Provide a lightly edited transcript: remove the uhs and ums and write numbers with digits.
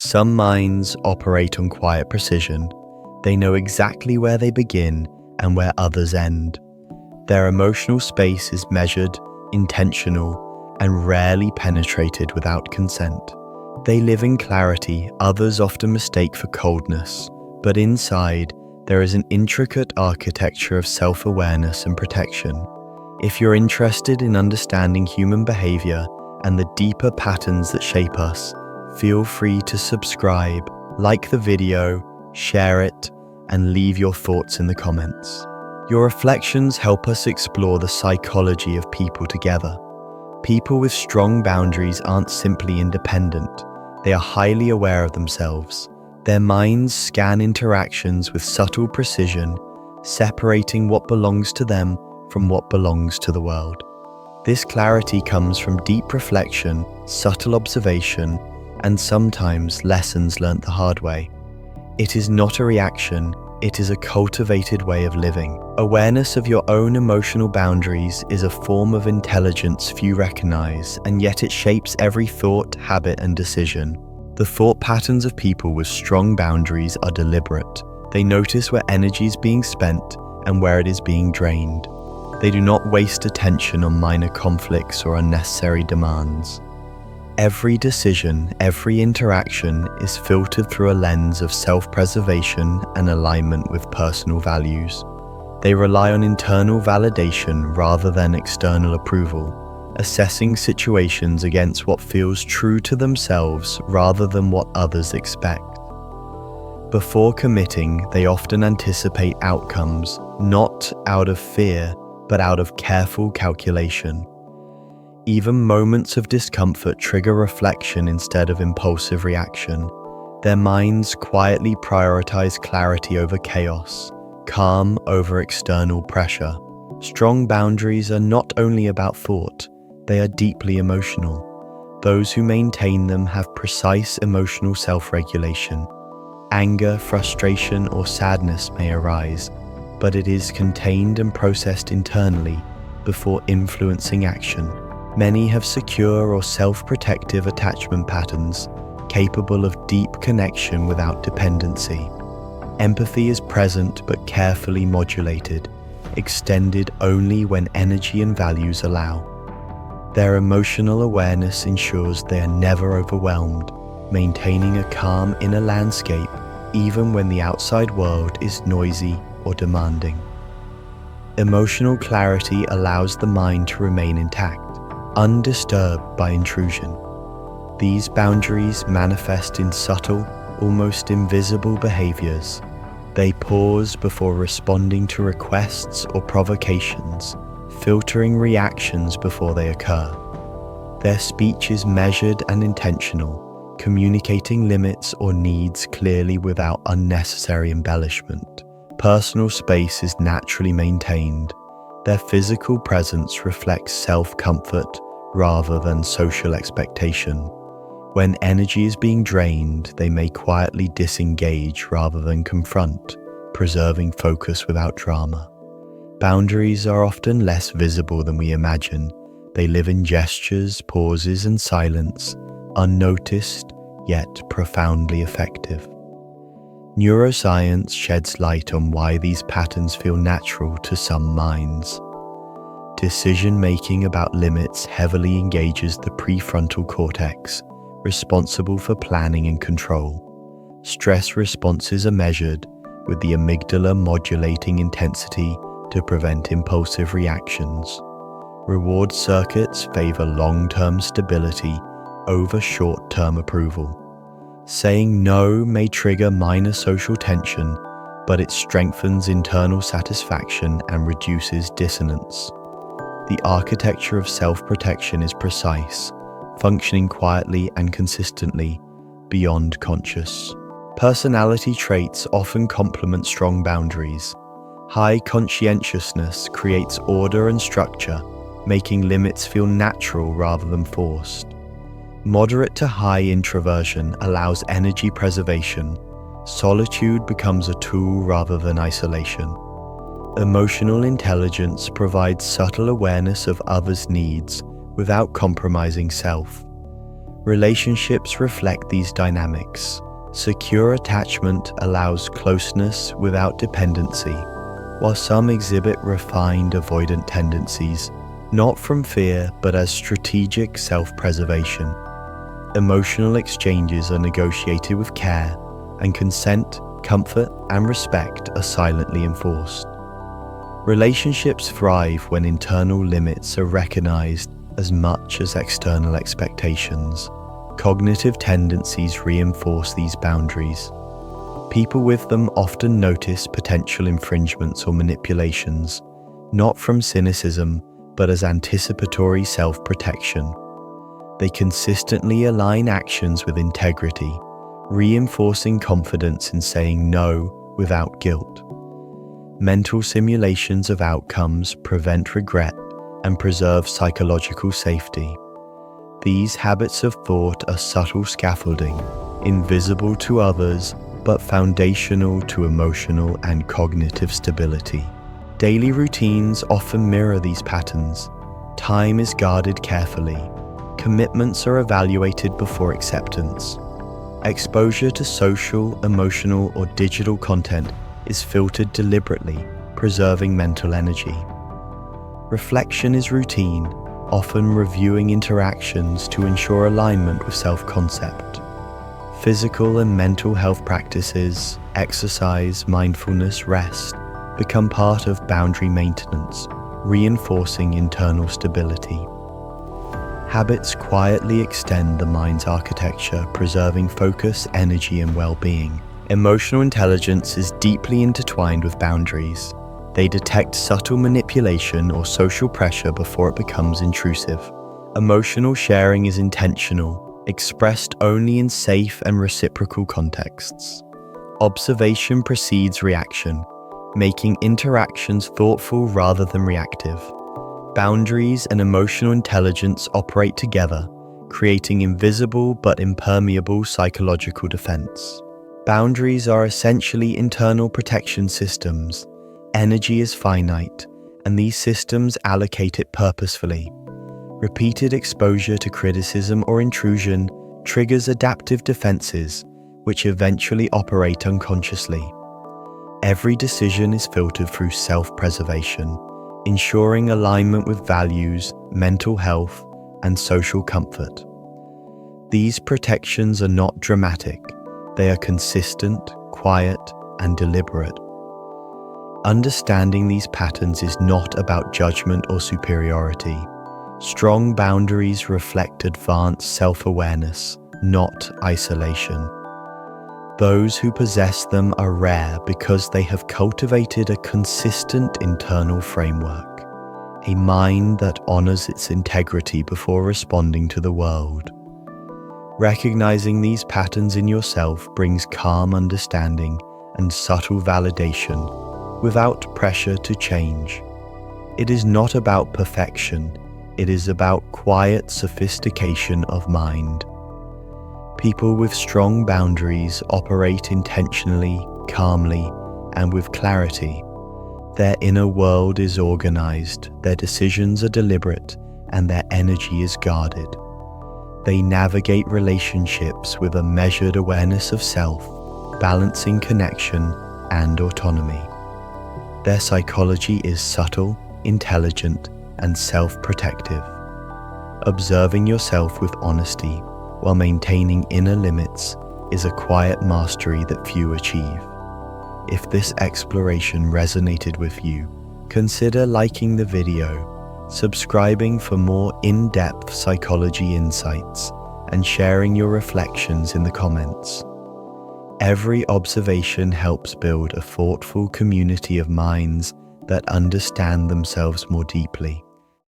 Some minds operate on quiet precision. They know exactly where they begin and where others end. Their emotional space is measured, intentional, and rarely penetrated without consent. They live in clarity others often mistake for coldness, but inside, there is an intricate architecture of self-awareness and protection. If you're interested in understanding human behavior and the deeper patterns that shape us, feel free to subscribe, like the video, share it, and leave your thoughts in the comments. Your reflections help us explore the psychology of people together. People with strong boundaries aren't simply independent, they are highly aware of themselves. Their minds scan interactions with subtle precision, separating what belongs to them from what belongs to the world. This clarity comes from deep reflection, subtle observation, and sometimes lessons learnt the hard way. It is not a reaction, it is a cultivated way of living. Awareness of your own emotional boundaries is a form of intelligence few recognize, and yet it shapes every thought, habit, and decision. The thought patterns of people with strong boundaries are deliberate. They notice where energy is being spent and where it is being drained. They do not waste attention on minor conflicts or unnecessary demands. Every decision, every interaction is filtered through a lens of self-preservation and alignment with personal values. They rely on internal validation rather than external approval, assessing situations against what feels true to themselves rather than what others expect. Before committing, they often anticipate outcomes, not out of fear, but out of careful calculation. Even moments of discomfort trigger reflection instead of impulsive reaction. Their minds quietly prioritize clarity over chaos, calm over external pressure. Strong boundaries are not only about thought, they are deeply emotional. Those who maintain them have precise emotional self-regulation. Anger, frustration, or sadness may arise, but it is contained and processed internally before influencing action. Many have secure or self-protective attachment patterns, capable of deep connection without dependency. Empathy is present but carefully modulated, extended only when energy and values allow. Their emotional awareness ensures they are never overwhelmed, maintaining a calm inner landscape even when the outside world is noisy or demanding. Emotional clarity allows the mind to remain intact, undisturbed by intrusion. These boundaries manifest in subtle, almost invisible behaviors. They pause before responding to requests or provocations, filtering reactions before they occur. Their speech is measured and intentional, communicating limits or needs clearly without unnecessary embellishment. Personal space is naturally maintained. Their physical presence reflects self-comfort rather than social expectation. When energy is being drained, they may quietly disengage rather than confront, preserving focus without drama. Boundaries are often less visible than we imagine. They live in gestures, pauses, and silence, unnoticed yet profoundly effective. Neuroscience sheds light on why these patterns feel natural to some minds. Decision-making about limits heavily engages the prefrontal cortex, responsible for planning and control. Stress responses are measured, with the amygdala modulating intensity to prevent impulsive reactions. Reward circuits favor long-term stability over short-term approval. Saying no may trigger minor social tension, but it strengthens internal satisfaction and reduces dissonance. The architecture of self-protection is precise, functioning quietly and consistently, beyond conscious. Personality traits often complement strong boundaries. High conscientiousness creates order and structure, making limits feel natural rather than forced. Moderate to high introversion allows energy preservation. Solitude becomes a tool rather than isolation. Emotional intelligence provides subtle awareness of others' needs without compromising self. Relationships reflect these dynamics. Secure attachment allows closeness without dependency, while some exhibit refined avoidant tendencies, not from fear but as strategic self-preservation. Emotional exchanges are negotiated with care, and consent, comfort, and respect are silently enforced. Relationships thrive when internal limits are recognized as much as external expectations. Cognitive tendencies reinforce these boundaries. People with them often notice potential infringements or manipulations, not from cynicism, but as anticipatory self-protection. They consistently align actions with integrity, reinforcing confidence in saying no without guilt. Mental simulations of outcomes prevent regret and preserve psychological safety. These habits of thought are subtle scaffolding, invisible to others, but foundational to emotional and cognitive stability. Daily routines often mirror these patterns. Time is guarded carefully. Commitments are evaluated before acceptance. Exposure to social, emotional, or digital content is filtered deliberately, preserving mental energy. Reflection is routine, often reviewing interactions to ensure alignment with self-concept. Physical and mental health practices, exercise, mindfulness, rest, become part of boundary maintenance, reinforcing internal stability. Habits quietly extend the mind's architecture, preserving focus, energy, and well-being. Emotional intelligence is deeply intertwined with boundaries. They detect subtle manipulation or social pressure before it becomes intrusive. Emotional sharing is intentional, expressed only in safe and reciprocal contexts. Observation precedes reaction, making interactions thoughtful rather than reactive. Boundaries and emotional intelligence operate together, creating invisible but impermeable psychological defense. Boundaries are essentially internal protection systems. Energy is finite, and these systems allocate it purposefully. Repeated exposure to criticism or intrusion triggers adaptive defenses, which eventually operate unconsciously. Every decision is filtered through self-preservation, ensuring alignment with values, mental health, and social comfort. These protections are not dramatic. They are consistent, quiet, and deliberate. Understanding these patterns is not about judgment or superiority. Strong boundaries reflect advanced self-awareness, not isolation. Those who possess them are rare because they have cultivated a consistent internal framework, a mind that honors its integrity before responding to the world. Recognizing these patterns in yourself brings calm understanding and subtle validation, without pressure to change. It is not about perfection, it is about quiet sophistication of mind. People with strong boundaries operate intentionally, calmly, and with clarity. Their inner world is organized, their decisions are deliberate, and their energy is guarded. They navigate relationships with a measured awareness of self, balancing connection and autonomy. Their psychology is subtle, intelligent, and self-protective. Observing yourself with honesty while maintaining inner limits is a quiet mastery that few achieve. If this exploration resonated with you, consider liking the video, subscribing for more in-depth psychology insights, and sharing your reflections in the comments. Every observation helps build a thoughtful community of minds that understand themselves more deeply.